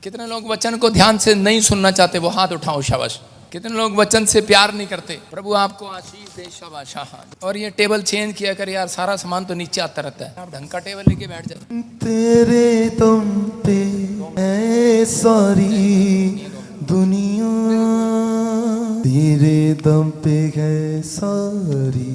कितने लोग वचन को ध्यान से नहीं सुनना चाहते, वो हाथ उठाओ, शाबाश। कितने लोग वचन से प्यार नहीं करते, प्रभु आपको आशीष दे, शाबाश। और ये टेबल चेंज किया कर यार, सारा सामान तो नीचे आता रहता है, आप ढंग का टेबल लेके बैठ जाते। तेरे दम पे है सारी दुनिया, तेरे दम पे है सारी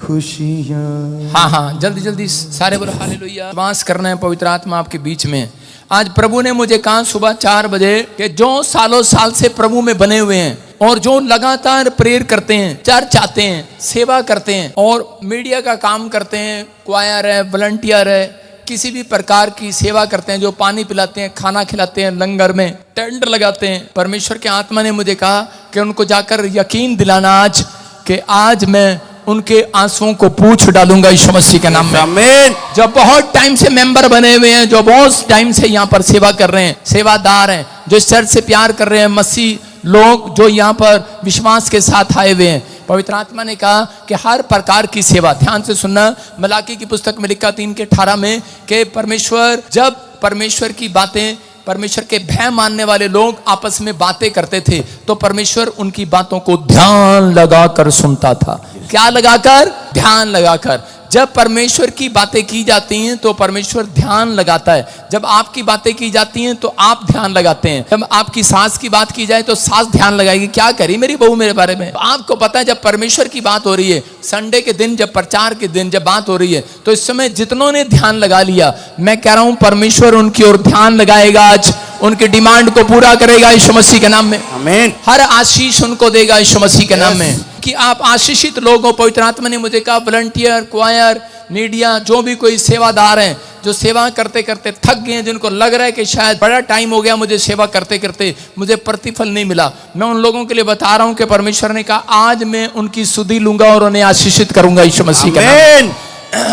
खुशियाँ। हाँ, जल्दी जल्दी सारे बोलो हालेलुया। वास करना है, पवित्र आत्मा आपके बीच में। आज प्रभु ने मुझे कहा सुबह 4 बजे कि जो सालों साल से प्रभु में बने हुए हैं और जो लगातार प्रेयर करते हैं, चर्च आते हैं, सेवा करते हैं और मीडिया का काम करते हैं, क्वायर है, वॉलंटियर है, किसी भी प्रकार की सेवा करते हैं, जो पानी पिलाते हैं, खाना खिलाते हैं, लंगर में टेंट लगाते हैं, परमेश्वर के आत्मा ने मुझे कहा कि उनको जाकर यकीन दिलाना आज कि आज मैं उनके आंसुओं को पूछ डालूंगा यीशु मसीह के नाम में। आमीन। जो बहुत टाइम से मेंबर बने हुए हैं, जो बहुत टाइम से यहाँ पर सेवा कर रहे हैं, सेवादार हैं, जो इस चर्च से प्यार कर रहे हैं, मसीह लोग जो यहाँ पर विश्वास के साथ आए हुए हैं, पवित्र आत्मा ने कहा कि हर प्रकार की सेवा, ध्यान से सुनना, मलाकी की पुस्तक में लिखा 3:18 में कि परमेश्वर, जब परमेश्वर की बातें, परमेश्वर के भय मानने वाले लोग आपस में बातें करते थे तो परमेश्वर उनकी बातों को ध्यान लगाकर सुनता था। क्या लगाकर? ध्यान लगाकर। जब परमेश्वर की बातें की जाती हैं तो परमेश्वर ध्यान लगाता है। जब आपकी बातें की जाती हैं तो आप ध्यान लगाते हैं। जब आपकी सास की बात की जाए तो सास ध्यान लगाएगी, क्या करी मेरी बहू मेरे बारे में। आपको पता है जब परमेश्वर की बात हो रही है, संडे के दिन, जब प्रचार के दिन जब बात हो रही है, तो इस समय जितनों ने ध्यान लगा लिया, मैं कह रहा हूं परमेश्वर उनकी ओर ध्यान लगाएगा, आज उनकी डिमांड को पूरा करेगा यीशु मसीह के नाम में। आमीन। हर आशीष उनको देगा यीशु मसीह के नाम में, कि आप आशीषित लोग हो। पवित्र आत्मा ने मुझे कहा वॉलंटियर, क्वायर, मीडिया, जो भी कोई सेवादार हैं, जो सेवा करते करते थक गए हैं, जिनको लग रहा है कि शायद बड़ा टाइम हो गया मुझे सेवा करते करते, मुझे प्रतिफल नहीं मिला, मैं उन लोगों के लिए बता रहा हूं कि परमेश्वर ने कहा आज मैं उनकी सुधि लूंगा और उन्हें आशीषित करूंगा यीशु मसीह के नाम में।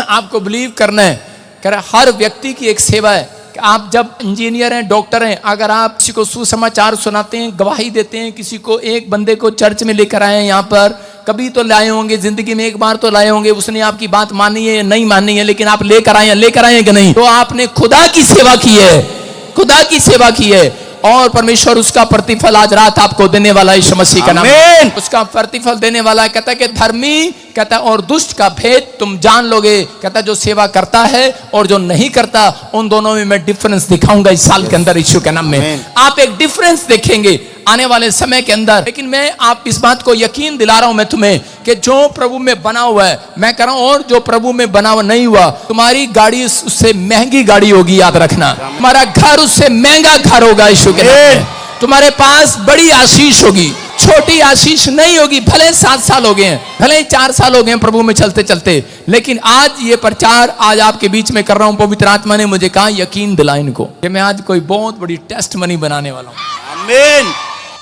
आपको बिलीव करना है, कह रहा हर व्यक्ति की एक सेवा है। आप जब इंजीनियर हैं, डॉक्टर हैं, अगर आप किसी को सुसमाचार सुनाते हैं, गवाही देते हैं, किसी को, एक बंदे को चर्च में लेकर आए हैं, यहाँ पर कभी तो लाए होंगे, जिंदगी में एक बार तो लाए होंगे, उसने आपकी बात मानी है या नहीं मानी है, लेकिन आप लेकर आए कि नहीं, तो आपने खुदा की सेवा की है, खुदा की सेवा की है, और परमेश्वर उसका प्रतिफल आज रात आपको देने वाला है यीशु मसीह का नाम में। उसका प्रतिफल देने वाला है। कहता है कि धर्मी, कहता है, और दुष्ट का भेद तुम जान लोगे। कहता है जो सेवा करता है और जो नहीं करता, उन दोनों में मैं डिफरेंस दिखाऊंगा इस साल के अंदर यीशु के नाम में। आप एक डिफरेंस देखेंगे आने वाले समय के अंदर। लेकिन मैं आप इस बात को यकीन दिला रहा हूं मैं तुम्हें कि जो प्रभु में बना हुआ है, मैं कह रहा हूं, और जो प्रभु में बना हुआ नहीं हुआ, तुम्हारी गाड़ी उससे महंगी गाड़ी होगी, याद रखना। तुम्हारा घर उससे महंगा घर होगा यीशु के नाम में। तुम्हारे पास बड़ी आशीष होगी, छोटी आशीष नहीं होगी। भले 7 साल हो गए हैं, भले 4 साल हो गए हैं प्रभु में चलते चलते, लेकिन आज ये प्रचार आज आपके बीच में कर रहा हूं। पवित्र आत्मा ने मुझे कहा यकीन दिला इनको कि मैं आज कोई बहुत बड़ी टेस्ट मनी बनाने वाला हूं। आमीन।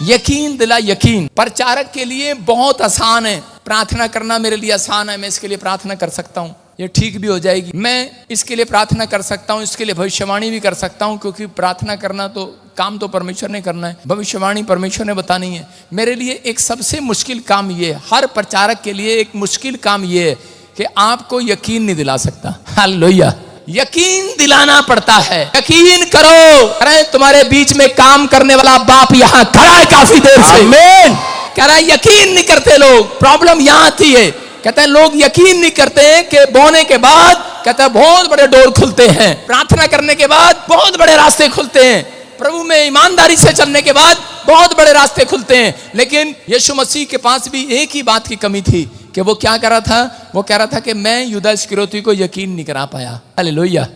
यकीन दिला, यकीन। प्रचारक के लिए बहुत आसान है, प्रार्थना करना मेरे लिए आसान है, मैं इसके लिए प्रार्थना कर सकता हूँ, ये ठीक भी हो जाएगी, मैं इसके लिए प्रार्थना कर सकता हूँ, इसके लिए भविष्यवाणी भी कर सकता हूँ, क्योंकि प्रार्थना करना तो काम तो परमेश्वर ने करना है, भविष्यवाणी परमेश्वर ने बतानी है। मेरे लिए एक सबसे मुश्किल काम ये है, हर प्रचारक के लिए एक मुश्किल काम ये है कि आपको यकीन नहीं दिला सकता। हालेलुया। यकीन दिलाना पड़ता है। यकीन करो, अरे तुम्हारे बीच में काम करने वाला बाप यहाँ खड़ा है काफी देर से। आमीन। कह रहा है यकीन नहीं करते लोग, प्रॉब्लम यहाँ आती है। कहता है लोग यकीन नहीं करते कि बोने के बाद, कहता है बहुत बड़े डोर खुलते हैं, प्रार्थना करने के बाद बहुत बड़े रास्ते खुलते हैं, प्रभु में ईमानदारी से चलने के बाद बहुत बड़े रास्ते खुलते हैं। लेकिन यीशु मसीह के पास भी एक ही बात की कमी थी कि वो क्या कर रहा था, वो कह रहा था कि मैं यूदा इस्करियोती को यकीन नहीं करा पाया। हालेलुया।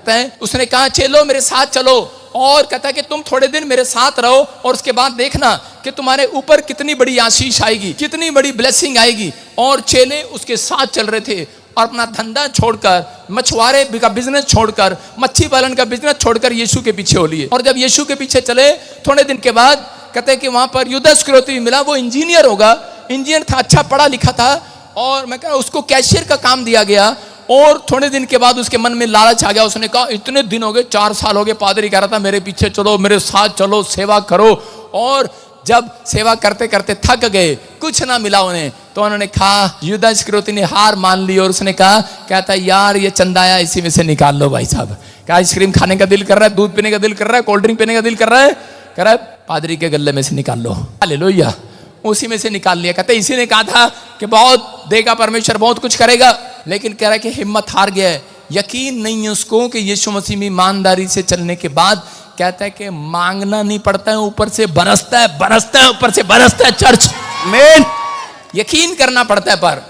उसने कहा चलो मेरे साथ चलो, और कहता है कि तुम थोड़े दिन मेरे साथ रहो और उसके बाद देखना कि तुम्हारे ऊपर कितनी बड़ी आशीष आएगी, कितनी बड़ी ब्लेसिंग आएगी। और चेले उसके साथ चल रहे थे और अपना धंधा छोड़कर, मछुआरे का बिजनेस छोड़कर, मच्छी पालन का बिजनेस छोड़कर यीशु के पीछे हो लिए। और जब यीशु के पीछे चले, थोड़े दिन के बाद कहते हैं कि वहां पर यूदा इस्करियोती मिला। वो इंजीनियर होगा, इंजीनियर था, अच्छा पढ़ा लिखा था, और मैं कह रहा उसको कैशियर का काम दिया गया। और थोड़े दिन के बाद उसके मन में लालच आ गया। उसने कहा इतने दिन हो गए, 4 साल हो गए, पादरी कह रहा था मेरे पीछे चलो, मेरे साथ चलो, सेवा करो। और जब सेवा करते करते थक गए, कुछ ना मिला उन्हें, तो उन्होंने कहा, यूदा इस्करियोती ने हार मान ली और उसने कहा, कहता यार ये चंदाया इसी में से निकाल लो भाई साहब। क्या आइसक्रीम खाने का दिल कर रहा है, दूध पीने का दिल कर रहा है, कोल्ड ड्रिंक पीने का दिल कर रहा है, कह रहा है पादरी के गले में से निकाल लो। हालेलुया। उसी में से निकाल लिया। कहते इसी ने कहा था कि बहुत देगा परमेश्वर, बहुत कुछ करेगा, लेकिन कह रहा है कि हिम्मत हार गया है। यकीन नहीं है उसको कि यीशु मसीह में ईमानदारी से चलने के बाद कहता है कि मांगना नहीं पड़ता है, ऊपर से बरसता है, बरसता है, ऊपर से बरसता है चर्च में। यकीन करना पड़ता है पर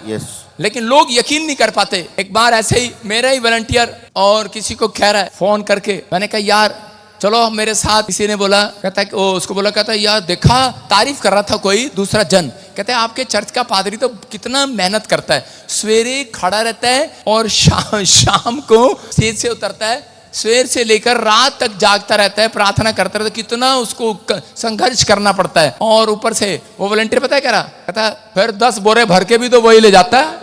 लेकिन लोग यकीन नहीं कर पाते। एक बार ऐसे ही मेरा ही वॉलंटियर और किसी को कह रहा है फोन करके, मैंने कहा यार चलो मेरे साथ। किसी ने बोला, कहता है उसको बोला, कहता है यार देखा, तारीफ कर रहा था कोई दूसरा जन, कहते हैं आपके चर्च का पादरी तो कितना मेहनत करता है, सवेरे खड़ा रहता है और शाम को स्टेज से उतरता है, सवेर से लेकर रात तक जागता रहता है, प्रार्थना करता रहता है, कितना उसको संघर्ष करना पड़ता है। और ऊपर से वो वॉलंटियर पता है क्या रहा, कहता है फिर 10 बोरे भर के भी तो वही ले जाता है।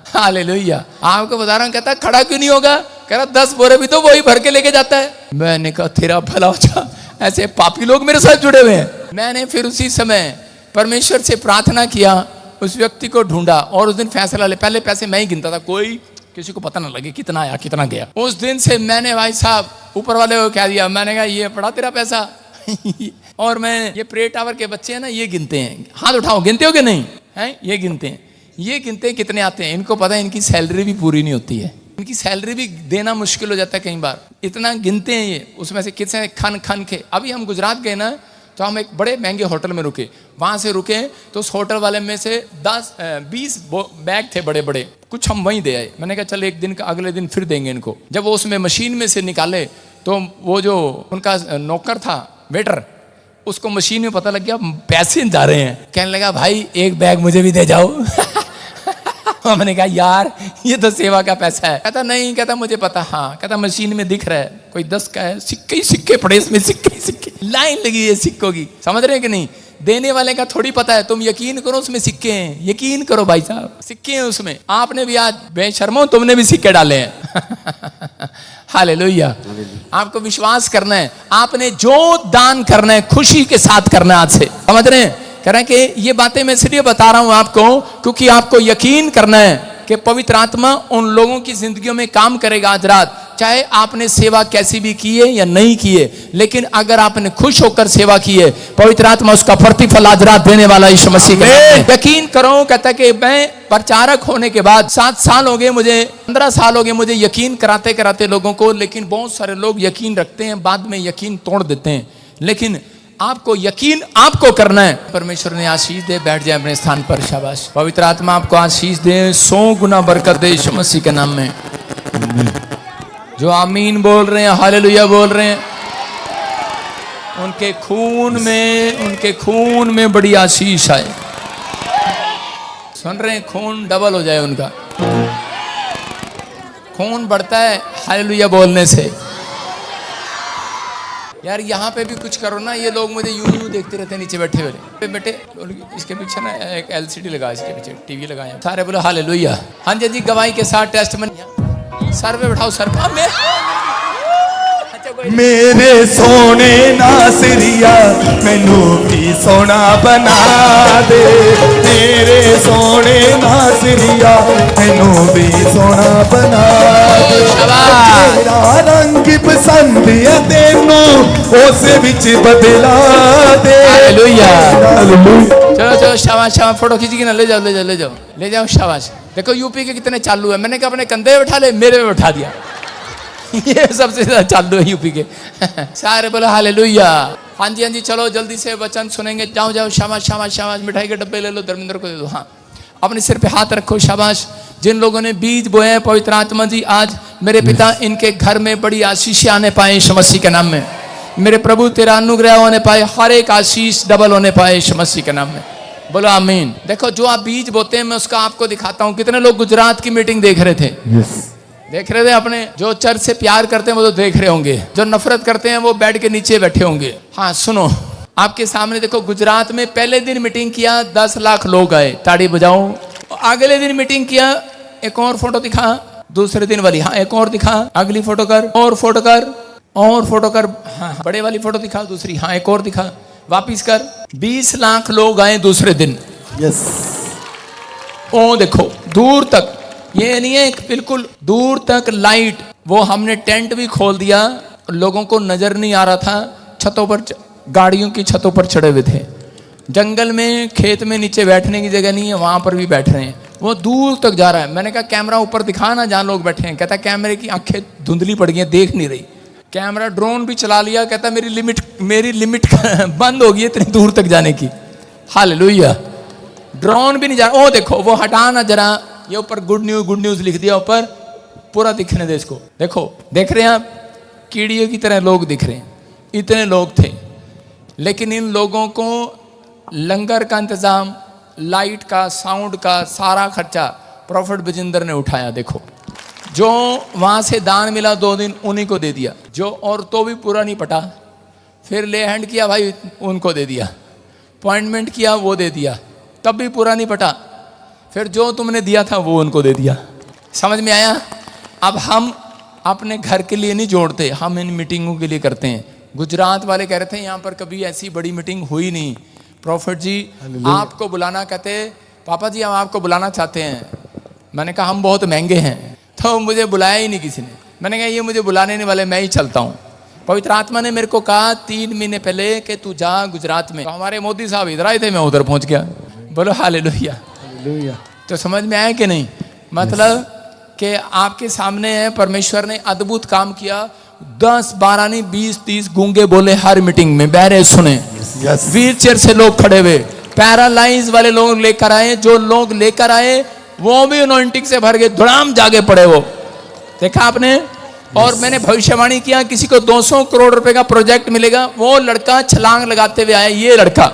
हालेलुया। आपको बता रहा हूँ, कहता है खड़ा क्यों नहीं होगा, कह रहा 10 बोरे भी तो वही भर के लेके जाता है। मैंने कहा तेरा भला हो जा, ऐसे पापी लोग मेरे साथ जुड़े हुए हैं। मैंने फिर उसी समय परमेश्वर से प्रार्थना किया, उस व्यक्ति को ढूंढा और उस दिन फैसला ले। पहले पैसे मैं ही गिनता था, कोई किसी को पता ना लगे कितना आया कितना गया। उस दिन से मैंने भाई साहब ऊपर वाले को कह दिया, मैंने कहा ये पड़ा तेरा पैसा। और मैं ये प्रे टावर के बच्चे हैं ना, ये गिनते हैं, हाथ उठाओ, गिनते हो कि नहीं हैं, ये गिनते हैं, ये गिनते हैं कितने आते हैं। इनको पता है इनकी सैलरी भी पूरी नहीं होती है, इनकी सैलरी भी देना मुश्किल हो जाता है कई बार, इतना गिनते हैं ये। उसमें से कितने खन खन के। अभी हम गुजरात गए ना, तो हम एक बड़े महंगे होटल में रुके, वहाँ से रुके तो उस होटल वाले में से 10-20 बैग थे बड़े बड़े, कुछ हम वहीं दे आए। मैंने कहा चल एक दिन का, अगले दिन फिर देंगे इनको। जब वो उसमें मशीन में से निकाले तो वो जो उनका नौकर था, वेटर, उसको मशीन में पता लग गया पैसे जा रहे हैं। कहने लगा भाई एक बैग मुझे भी दे जाओ। मैंने कहा यार ये तो सेवा का पैसा है। कहता नहीं, कहता मुझे पता। हाँ, कहता मशीन में दिख रहा है कोई 10 का है, सिक्के ही सिक्के पड़े इसमें, सिक्के ही सिक्के, लाइन लगी है सिक्कों की। समझ रहे हैं कि नहीं? देने वाले का थोड़ी पता है, तुम यकीन करो उसमें सिक्के हैं, यकीन करो भाई साहब सिक्के हैं उसमें। आपने भी आज बेशर्मो तुमने भी सिक्के डाले हैं। हालेलुया। आपको विश्वास करना है, आपने जो दान करना है खुशी के साथ करना है आज से। समझ रहे हैं? कह रहे हैं कि ये बातें मैं इसलिए बता रहा हूं आपको क्योंकि आपको यकीन करना है कि पवित्र आत्मा उन लोगों की जिंदगियों में काम करेगा आज रात। चाहे आपने सेवा कैसी भी की है या नहीं की है, लेकिन अगर आपने खुश होकर सेवा की है, पवित्र आत्मा उसका प्रतिफल आज रात देने वाला यीशु मसीह के नाम में। यकीन करो, कहता है कि मैं प्रचारक होने के बाद 7 साल हो गए मुझे, 15 साल हो गए मुझे यकीन कराते कराते लोगों को। लेकिन बहुत सारे लोग यकीन रखते हैं, बाद में यकीन तोड़ देते हैं। लेकिन आपको यकीन आपको करना है। परमेश्वर ने आशीष दे, बैठ जाए अपने स्थान पर। शाबाश। पवित्र आत्मा आपको आशीष दे, 100 गुना बरकत दे यीशु मसीह के नाम में। जो आमीन बोल रहे हैं, हालेलुया बोल रहे हैं, उनके खून में बड़ी आशीष आए। सुन रहे हैं? खून डबल हो जाए उनका। खून बढ़ता है हालेलुया बोलने से। यार यहाँ पे भी कुछ करो ना, ये लोग मुझे यूं देखते रहते हैं नीचे बैठे हुए। बेटे इसके पीछे ना एक LCD लगा, इसके पीछे टीवी लगाया, सारे बोलो हालेलुया। हाँ जी, गवाही के साथ टेस्ट में सर पे बैठाओ, सर पे। मेरे सोने नासरिया मैनू भी सोना बना दे, मेरे सोने नासरिया मैनू भी सोना बना दे। तेरा रंग पसंद है तेनू उस विच बदला दे। हालेलुया। चलो चलो, शाबाश शाबाश, फोटो खींच के ना ले जाओ ले जाओ ले जाओ ले जाओ। शाबाश। देखो यूपी के कितने चालू है। मैंने कहा अपने कंधे बैठा ले, मेरे पे बैठा दिया। ये सबसे ज्यादा चालू है यूपी के। सारे बोलो हालेलुया। हाँ जी हाँ जी, चलो जल्दी से वचन सुनेंगे। जाओ जाओ, शाबाश शाबाश शाबाश। मिठाई के डब्बे ले लो, धर्मेंद्र को दे दो। हाँ, अपने सिर पे हाथ रखो। शाबाश। जिन लोगों ने बीज बोए हैं, पवित्र आत्मा जी आज मेरे पिता इनके घर में बड़ी आशीष आने पाए यीशु मसीह के नाम में। मेरे प्रभु तेरा अनुग्रह होने पाए, हर एक आशीष डबल होने पाए यीशु मसीह के नाम में। बोलो आमीन। देखो जो आप बीज बोते हैं मैं उसका आपको दिखाता हूँ। कितने लोग गुजरात की मीटिंग देख रहे थे? देख रहे थे अपने। जो चर्च से प्यार करते हैं वो तो देख रहे होंगे, जो नफरत करते हैं वो बेड के नीचे बैठे होंगे। हाँ सुनो, आपके सामने देखो, गुजरात में पहले दिन मीटिंग किया, 10 लाख लोग आए, ताड़ी बजाओ। अगले दिन मीटिंग किया, एक और फोटो दिखा, दूसरे दिन वाली। हाँ, एक और दिखा, अगली फोटो कर, और फोटो कर, और फोटो कर। हाँ, बड़े वाली फोटो दिखा, दूसरी। हाँ, एक और दिखा, वापिस कर। 20 लाख लोग आए दूसरे दिन। यस। ओ देखो दूर तक, ये नहीं है बिल्कुल दूर तक लाइट। वो हमने टेंट भी खोल दिया, लोगों को नजर नहीं आ रहा था। छतों पर गाड़ियों की छतों पर चढ़े हुए थे। जंगल में खेत में नीचे बैठने की जगह नहीं है, वहां पर भी बैठ रहे हैं। वो दूर तक जा रहा है। मैंने कहा कैमरा ऊपर दिखा ना जहाँ लोग बैठे हैं। कहता कैमरे की आंखें धुंधली पड़ गई हैं, देख नहीं रही। कैमरा ड्रोन भी चला लिया। कहता मेरी लिमिट बंद हो गई है इतनी दूर तक जाने की। हालेलुया। ड्रोन भी नहीं जा रहा। ओ देखो वो हटाना जरा, ये ऊपर गुड न्यूज लिख दिया ऊपर, पूरा दिखने दे इसको। देखो देख रहे हैं आप, कीड़ियों की तरह लोग दिख रहे हैं। इतने लोग थे, लेकिन इन लोगों को लंगर का इंतजाम, लाइट का, साउंड का सारा खर्चा प्रॉफिट विजेंद्र ने उठाया। देखो जो वहां से दान मिला 2 दिन उन्हीं को दे दिया। जो और तो भी पूरा नहीं पटा, फिर ले हैंड किया भाई उनको दे दिया। अपॉइंटमेंट किया वो दे दिया, तब भी पूरा नहीं पटा। फिर जो तुमने दिया था वो उनको दे दिया। समझ में आया? अब हम अपने घर के लिए नहीं जोड़ते, हम इन मीटिंगों के लिए करते हैं। गुजरात वाले कह रहे थे यहाँ पर कभी ऐसी बड़ी मीटिंग हुई नहीं, प्रॉफिट जी आपको बुलाना। कहते पापा जी हम आपको बुलाना चाहते हैं। मैंने कहा हम बहुत महंगे हैं, तो मुझे बुलाया ही नहीं किसी ने। मैंने कहा ये मुझे बुलाने नहीं वाले, मैं ही चलता हूँ। पवित्र आत्मा ने मेरे को कहा 3 महीने पहले कि तू जा गुजरात में। तो हमारे मोदी साहब इधर आए थे, मैं उधर पहुंच गया। बोलो हालेलुया। तो समझ में आया कि नहीं? मतलब कि आपके सामने है, परमेश्वर ने अद्भुत काम किया। 10, 12 नहीं 20, 30 गूंगे बोले हर मीटिंग में, बहरे सुने। व्हील चेयर से लोग खड़े हुए, पैरालाइज वाले लोग लेकर आए। जो लोग लेकर आए वो भी अनॉइंटिंग से भर गए, धड़ाम जागे पड़े। वो देखा आपने? और मैंने भविष्यवाणी किया किसी को 200 करोड़ रुपए का प्रोजेक्ट मिलेगा। वो लड़का छलांग लगाते हुए आया। ये लड़का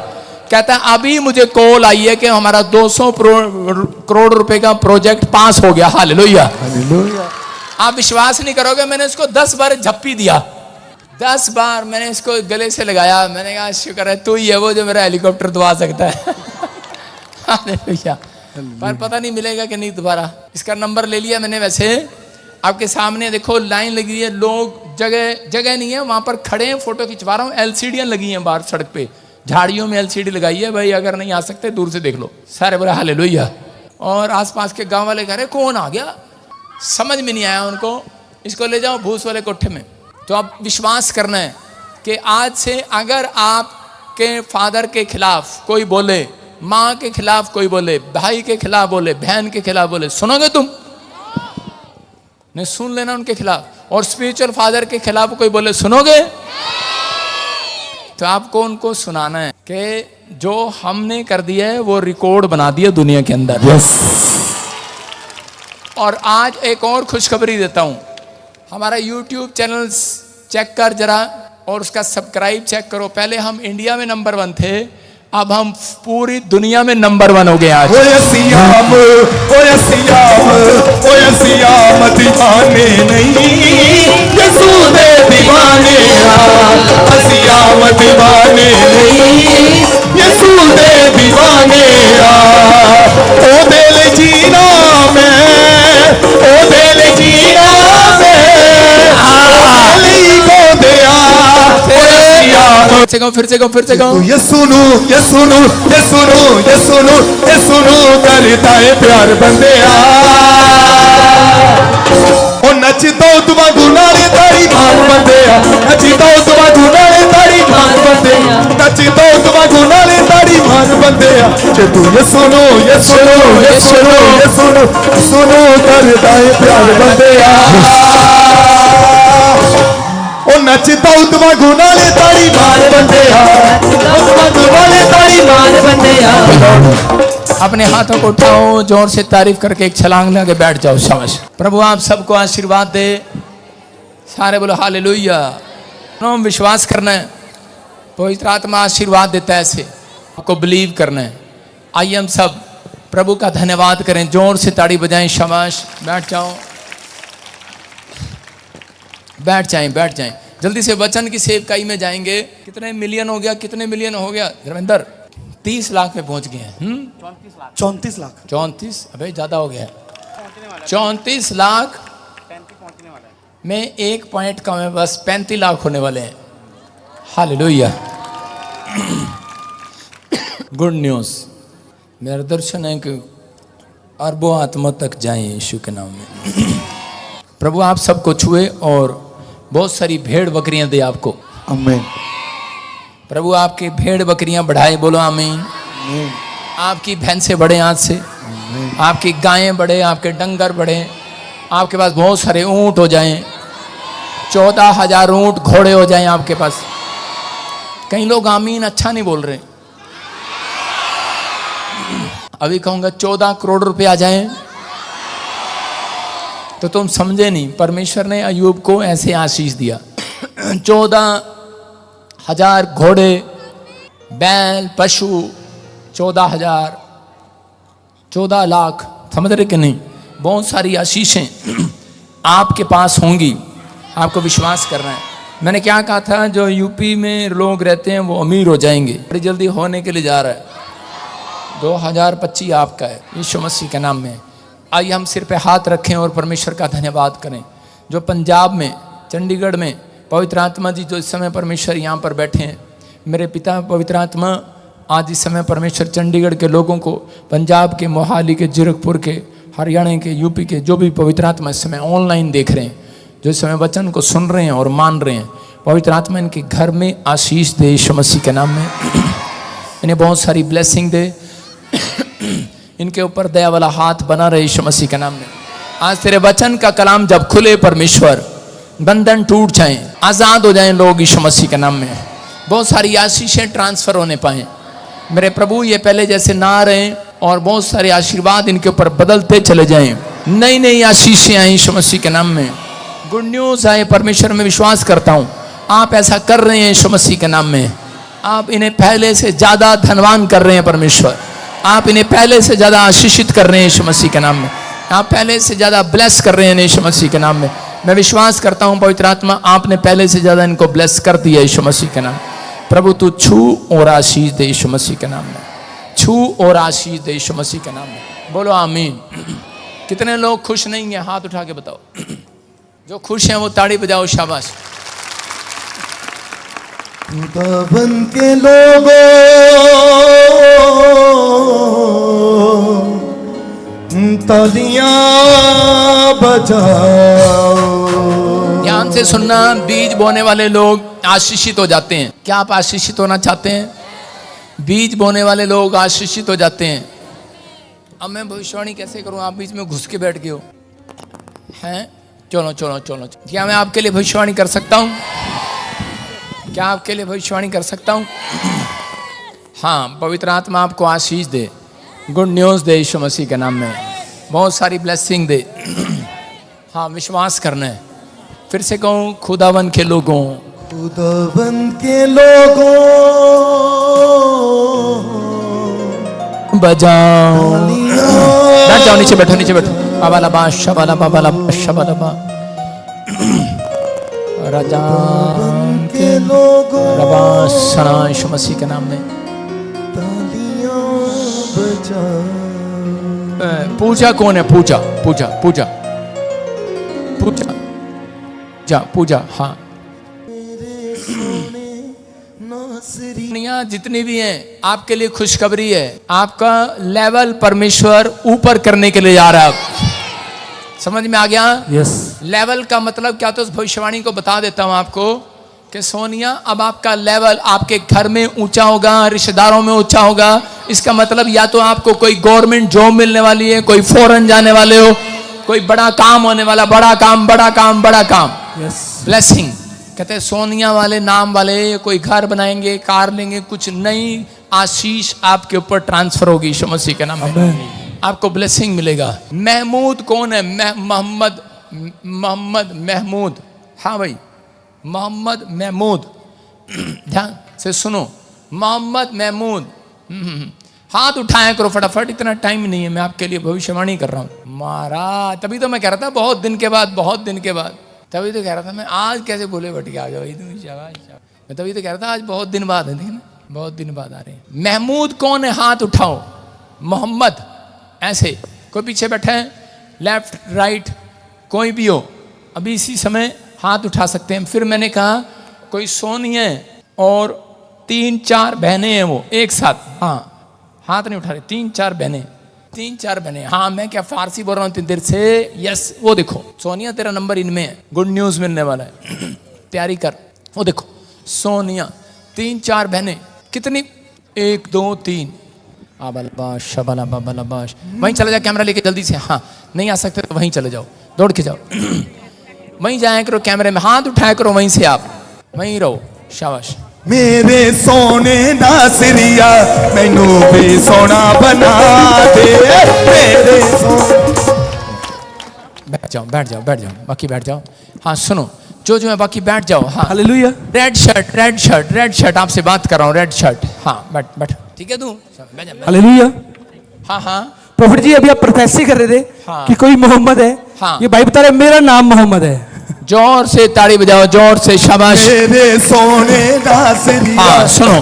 कहता है अभी मुझे कॉल आई है कि हमारा 200 करोड़ रुपए का प्रोजेक्ट पास हो गया। हालेलुया। आप विश्वास नहीं करोगे, मैंने उसको 10 बार झप्पी दिया। 10 बार मैंने इसको गले से लगाया। मैंने कहा शुक्र है तू ही है वो जो मेरा हेलीकॉप्टर दबा सकता है। हालेलुया। पर पता नहीं मिलेगा कि नहीं दोबारा। इसका नंबर ले लिया मैंने। वैसे आपके सामने देखो लाइन लगी है, लोग जगह नहीं है, वहां पर खड़े हैं, फोटो खिंचवा रहा हूँ। एलसीडियां लगी हैं बाहर सड़क पे, झाड़ियों में एलसीडी लगाई है भाई, अगर नहीं आ सकते दूर से देख लो। सारे बोले हालेलुया। और आसपास के गांव वाले कह रहे कौन आ गया, समझ में नहीं आया उनको। इसको ले जाओ भूस वाले कोठे में। तो अब विश्वास करना है कि आज से अगर आपके फादर के खिलाफ कोई बोले, माँ के खिलाफ कोई बोले, भाई के खिलाफ बोले, बहन के खिलाफ बोले, सुनोगे तुम? नहीं, सुन लेना उनके खिलाफ। और स्पिरिचुअल फादर के खिलाफ कोई बोले, सुनोगे? तो आपको उनको सुनाना है कि जो हमने कर दिया है वो रिकॉर्ड बना दिया दुनिया के अंदर। और आज एक और खुशखबरी देता हूं। हमारा YouTube चैनल चेक कर जरा और उसका सब्सक्राइब चेक करो। पहले हम इंडिया में नंबर 1 थे, अब हम पूरी दुनिया में नंबर 1 हो गए आज। सियाम दीवाने नहीं, यसू दे दीवाने। सियाम दीवाने नहीं, यसू दे दीवाने। ओ दिल जीना मैं, ओ दिल जीना मैं, फिर से गाओ। ये सुनो करता है प्यार बंदे। ओ नचदा तुम गुनारे तारी मान बंदे। नचदा तुम गुनारे तारी मान बंदे। नचदा तुम गुनारे तारी मान बंदे। तू ये सुनो करता है प्यार बंदे। ओ नचदा तुम गुनारे तारी मान बंदे। अपने हाथों को उठाओ, जोर से तारीफ करके एक छलांग लगा के बैठ जाओ। शाबाश। प्रभु आप सबको आशीर्वाद दे। सारे बोलो हालेलुया। विश्वास करना है, पवित्र आत्मा आशीर्वाद देता है, ऐसे आपको बिलीव करना है। आइए हम सब प्रभु का धन्यवाद करें, जोर से ताड़ी बजाएं। शाबाश। बैठ जाओ, बैठ जाएं। जल्दी से वचन की सेवकाई में जाएंगे। कितने मिलियन हो गया धर्मेंद्र? 30 लाख पे पहुंच गए हैं। 34 लाख। 34? अबे ज्यादा हो गया। 34 लाख में 1 पॉइंट कम है, बस 35 लाख होने वाले हैं। हालेलुया। Good news. मेरा दर्शन है कि अरबों आत्मा तक जाएं यीशु के नाम में। प्रभु आप सबको छुए और बहुत सारी भेड़ बकरियां दे आपको। आमीन। प्रभु आपके भेड़ बकरियां बढ़ाए, बोलो आमीन। आपकी भैंसें बढ़े आज से, आपकी गायें बढ़े, आपके डंगर बढ़े, आपके पास बहुत सारे ऊंट हो जाएं, 14,000 ऊंट घोड़े हो जाएं आपके पास। कई लोग आमीन अच्छा नहीं बोल रहे। अभी कहूंगा 14 करोड़ रुपए आ जाएं तो तुम समझे नहीं। परमेश्वर ने अय्यूब को ऐसे आशीष दिया। 14,000 घोड़े, बैल, पशु, 14,000, 14 लाख, समझ रहे कि नहीं? बहुत सारी आशीषें आपके पास होंगी, आपको विश्वास करना है। मैंने क्या कहा था, जो यूपी में लोग रहते हैं वो अमीर हो जाएंगे, बड़ी जल्दी होने के लिए जा रहा है। 2025 आपका है यीशु मसीह के नाम में। आइए हम सिर पे हाथ रखें और परमेश्वर का धन्यवाद करें। जो पंजाब में, चंडीगढ़ में पवित्र आत्मा जी जो इस समय परमेश्वर यहाँ पर बैठे हैं, मेरे पिता पवित्र आत्मा आज इस समय परमेश्वर चंडीगढ़ के लोगों को, पंजाब के, मोहाली के, जीरकपुर के, हरियाणा के, यूपी के जो भी पवित्र आत्मा इस समय ऑनलाइन देख रहे हैं, जो इस समय वचन को सुन रहे हैं और मान रहे हैं, पवित्र आत्मा इनके घर में आशीष दे यीशु मसीह के नाम में। इन्हें बहुत सारी ब्लेसिंग दे, इनके ऊपर दया वाला हाथ बना रहे यीशु मसीह के नाम में। आज तेरे वचन का कलाम जब खुले परमेश्वर, बंधन टूट जाएं, आज़ाद हो जाएं लोग यीशु मसीह के नाम में। बहुत सारी आशीषें ट्रांसफर होने पाएं मेरे प्रभु, ये पहले जैसे ना रहें और बहुत सारे आशीर्वाद इनके ऊपर बदलते चले जाएं। नई नई आशीषें आए यीशु मसीह के नाम में। गुड न्यूज़ आए परमेश्वर में विश्वास करता हूँ आप ऐसा कर रहे हैं यीशु मसीह के नाम में। आप इन्हें पहले से ज़्यादा धनवान कर रहे हैं परमेश्वर। आप इन्हें पहले से ज़्यादा आशीषित कर रहे हैं यीशु मसीह के नाम में। आप पहले से ज़्यादा ब्लेस कर रहे हैं यीशु मसीह के नाम में। मैं विश्वास करता हूँ पवित्र आत्मा आपने पहले से ज़्यादा इनको ब्लेस कर दिया यीशु मसीह के नाम। प्रभु तू छू और आशीष दे यीशु मसीह के नाम में, छू और आशीष दे यीशु मसीह के नाम में। बोलो आमीन। कितने लोग खुश नहीं हैं, हाथ उठा के बताओ। जो खुश हैं वो ताड़ी बजाओ, शाबाश। खुदावन के लोगों तालियां बजाओ। ध्यान से सुनना, बीज बोने वाले लोग आशीषित हो जाते हैं। क्या आप आशीषित होना चाहते हैं? बीज बोने वाले लोग आशीषित हो जाते हैं। अब मैं भविष्यवाणी कैसे करूं? आप बीच में घुस के बैठ गए हो हैं। चलो चलो चलो, क्या मैं आपके लिए भविष्यवाणी कर सकता हूं? क्या आपके लिए भविष्यवाणी कर सकता हूं? हाँ, पवित्र आत्मा आपको आशीष दे, गुड न्यूज़ दे यीशु मसीह के नाम में, बहुत सारी ब्लेसिंग दे। हाँ, विश्वास करना है। फिर से कहूँ, खुदावन के लोगों, खुदावन के लोगों बजाओ। बैठ जाओ, नीचे बैठो, नीचे बैठो। बाबा लबा शबाला, बाबा लबा शबाला, राजा के लोगों रबा सना यीशु मसीह के नाम में। तालियां बजाओ। पूजा कौन है? पूजा पूजा पूजा पूजा जा पूजा। हाँ, दुनिया जितनी भी हैं आपके लिए खुशखबरी है। आपका लेवल परमेश्वर ऊपर करने के लिए जा रहा है। समझ में आ गया? यस। लेवल का मतलब क्या? तो उस भविष्यवाणी को बता देता हूं आपको कि सोनिया, अब आपका लेवल आपके घर में ऊंचा होगा, रिश्तेदारों में ऊंचा होगा। इसका मतलब या तो आपको कोई गवर्नमेंट जॉब मिलने वाली है, कोई फॉरेन जाने वाले हो, कोई बड़ा काम होने वाला, बड़ा काम बड़ा काम बड़ा काम। यस। ब्लेसिंग कहते हैं सोनिया वाले नाम वाले कोई घर बनाएंगे, कार लेंगे, कुछ नई आशीष आपके ऊपर ट्रांसफर होगी यीशु मसीह के नाम में। आपको ब्लेसिंग मिलेगा। महमूद कौन है? मोहम्मद महमूद। हाँ भाई, मोहम्मद महमूद। ध्यान से सुनो, मोहम्मद महमूद। हाथ उठाया करो फटाफट, इतना टाइम नहीं है। मैं आपके लिए भविष्यवाणी कर रहा हूँ महाराज। तभी तो मैं कह रहा था बहुत दिन के बाद, बहुत दिन के बाद। तभी तो कह रहा था मैं, आज कैसे बोले बट के आ गया। मैं तभी तो कह रहा था आज बहुत दिन बाद है, देखना बहुत दिन बाद आ रहे हैं। महमूद कौन है? हाथ उठाओ। मोहम्मद ऐसे, कोई पीछे बैठा है, लेफ्ट राइट कोई भी हो, अभी इसी समय हाथ उठा सकते हैं। फिर मैंने कहा कोई सोनी है और 3-4 बहनें हैं वो एक साथ। हाँ, हाथ नहीं उठा रहे। 3-4 बहनें, 3-4 बहनें। हाँ, मैं क्या फारसी बोल रहा हूँ इतनी देर से। यस, वो देखो सोनिया, तेरा नंबर इनमें है, गुड न्यूज़ मिलने वाला है। तैयारी कर। वो देखो सोनिया, 3-4 बहनें, कितनी, 1 2 3, आबलबाश शबलाबाश। वहीं चले जाओ, कैमरा लेके जल्दी से। हाँ, नहीं आ सकते तो वहीं चले जाओ, दौड़ के जाओ। वहीं जाया करो, कैमरे में हाथ उठाया करो, वहीं से आप वहीं रहो, शाबाश। मेरे सोने नासरिया मैनू भी सोना बना दे, मेरे सोने। बैठ जाओ, बैठ जाओ, बैठ जाओ, बाकी बैठ जाओ। हाँ सुनो, जो है बाकी बैठ जाओ। हाँ, हालेलुया। रेड शर्ट आपसे बात कर रहा हूँ, रेड शर्ट। हाँ बैठ बैठ, ठीक है तू, बैठ जा। हालेलुया। हाँ हाँ प्रॉफिट जी, अभी आप प्रोफेसी कर रहे थे हाँ। कि कोई मोहम्मद है। हाँ। ये भाई बता रहे मेरा नाम मोहम्मद है। जोर से ताड़ी बजाओ, जोर से, शाबाश। मेरे सोने नासरिया। हाँ सुनो,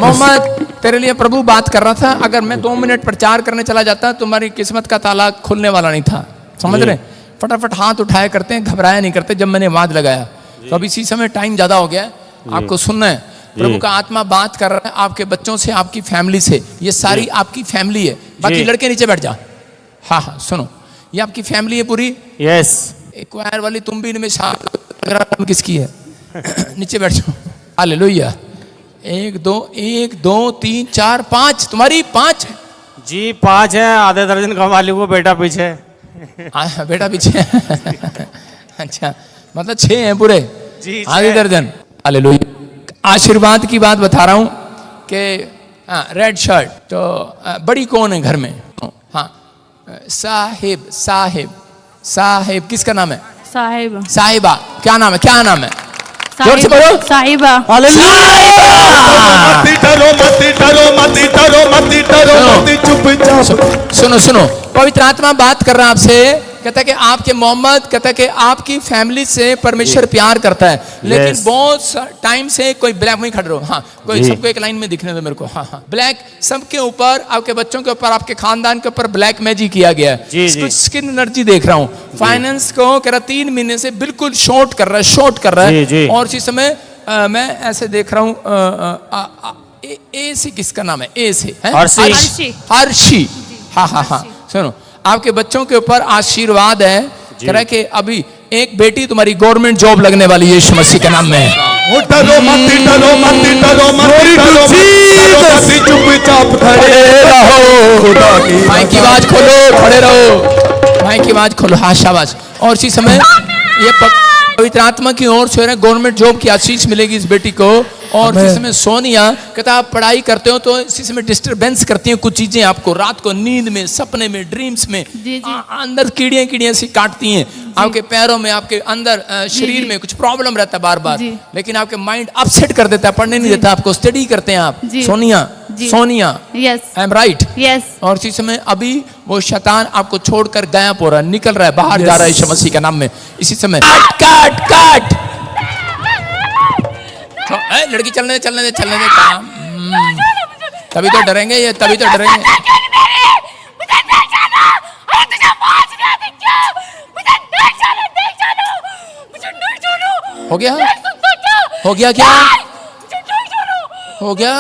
मोहम्मद तेरे लिए प्रभु बात कर रहा था। अगर मैं 2 मिनट प्रचार करने चला जाता तुम्हारी किस्मत का ताला खुलने वाला नहीं था, समझ रहे। फटाफट हाथ उठाया करते हैं, घबराया नहीं करते। जब मैंने आवाज लगाया तो अब इसी समय टाइम ज्यादा हो गया, आपको सुनना है। प्रभु का आत्मा बात कर रहा है आपके बच्चों से, आपकी फैमिली से। ये सारी आपकी फैमिली है। बाकी लड़के नीचे बैठ जा। हाँ हाँ सुनो, ये आपकी फैमिली है पूरी। यस। क्वायर वाली तुम भी इनमें किसकी है? नीचे बैठ जाओ। हालेलुया। 1 2 3 4 5, तुम्हारी 5 जी 5 है। आधे दर्जन का मालिक को बेटा पीछे। बेटा पीछे। अच्छा, मतलब 6 हैं पूरे, जी, आधे 6। दर्जन। हालेलुया। आशीर्वाद की बात बता रहा हूं कि रेड शर्ट तो बड़ी कौन है घर में? हाँ, साहिब साहिब साहिब, किसका नाम है? साहिब। साहिबा। क्या नाम है, क्या नाम है? जोर से बोलो। साहिबा। मत डरो मत डरो मत डरो मत डरो मत, चुपचाप। सुनो सुनो, पवित्र आत्मा बात कर रहा है आपसे। कहता है कि आपके मोहम्मद, कहता है कि आपकी फैमिली से परमेश्वर प्यार करता है, लेकिन बहुत टाइम से कोई ब्लैक में खड़े रहो। हाँ, कोई सबको एक लाइन में दिखने दो मेरे को। हाँ हाँ, ब्लैक सबके ऊपर, आपके बच्चों के ऊपर, आपके खानदान के ऊपर ब्लैक मैजिक किया गया है। कुछ स्किन एनर्जी देख रहा हूँ। फाइनेंस को कह रहा 3 महीने से बिल्कुल शॉर्ट कर रहा है, शॉर्ट कर रहा है। और इसी समय मैं ऐसे देख रहा हूँ। ए से किसका नाम है? ए से हर्षी। हाँ हाँ हाँ, सुनो, आपके बच्चों के ऊपर आशीर्वाद है। कह रहा है कि अभी एक बेटी तुम्हारी गवर्नमेंट जॉब लगने वाली है यीशु मसीह के नाम में। डरो मत डरो मत डरो मत डरो मत, चुपचाप खड़े रहो। खुदा की माइक की आवाज खोलो, खड़े रहो, माइक की आवाज खोलो। हाँ शाबाश। और इसी समय ये पवित्र आत्मा की ओर से गवर्नमेंट जॉब की आशीष मिलेगी इस बेटी को। और इसी समय सोनिया कहता आप पढ़ाई करते हो तो इसी समय डिस्टरबेंस करती हैं कुछ चीजें आपको, रात को नींद में, सपने में, ड्रीम्स में। जी, जी। अंदर कीड़ियां सी काटती हैं आपके पैरों में, आपके अंदर शरीर में कुछ प्रॉब्लम रहता है बार बार, लेकिन आपके माइंड अपसेट कर देता है, पढ़ने नहीं देता आपको। स्टडी करते हैं आप Sonia, Sonia. Yes, I am right? Yes. और इसी समय अभी वो शैतान आपको छोड़कर गायब हो रहा है, निकल रहा है, बाहर जा रहा है यीशु मसीह के नाम में। इसी समय काट काट। लड़की चलने दे काम। तभी तो डरेंगे ये, तभी तो डरेंगे। हो गया? हो गया क्या? हो गया?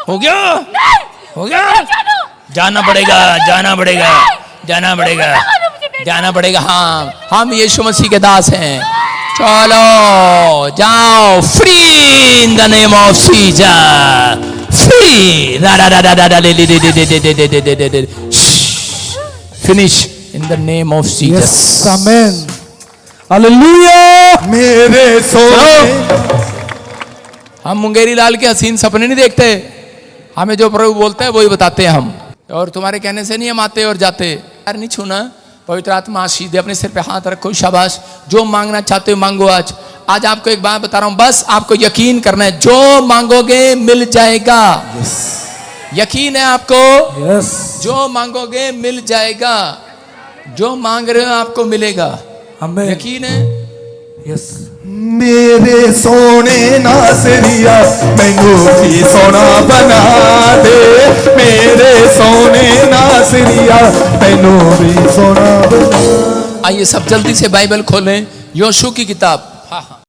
हो गया? हो गया? जाना पड़ेगा, जाना पड़ेगा, जाना पड़ेगा, जाना पड़ेगा। हाँ, हम यीशु मसीह के दास हैं। चलो जाओ, free in the name of Jesus, free. Finish in the name of Jesus. Amen. Hallelujah. मेरे सोने। हम मुंगेरी लाल के हसीन सपने नहीं देखते, हमें जो प्रभु बोलता है वही बताते हैं हम। और तुम्हारे कहने से नहीं हम आते और जाते। यार नहीं छूना। पवित्र आत्मा आशीष दे। अपने सिर पे हाथ रखो, शाबाश। जो मांगना चाहते हो मांगो। आज आपको एक बात बता रहा हूं, बस आपको यकीन करना है, जो मांगोगे मिल जाएगा। यकीन है आपको? जो मांगोगे मिल जाएगा, जो मांग रहे हो आपको मिलेगा। यकीन है? यस। मेरे सोने नासरिया मैनू भी सोना बना दे, मेरे सोने नासरिया मैनू भी सोना बना। आइए सब जल्दी से बाइबल खोलें, योशू की किताब। हाँ हाँ,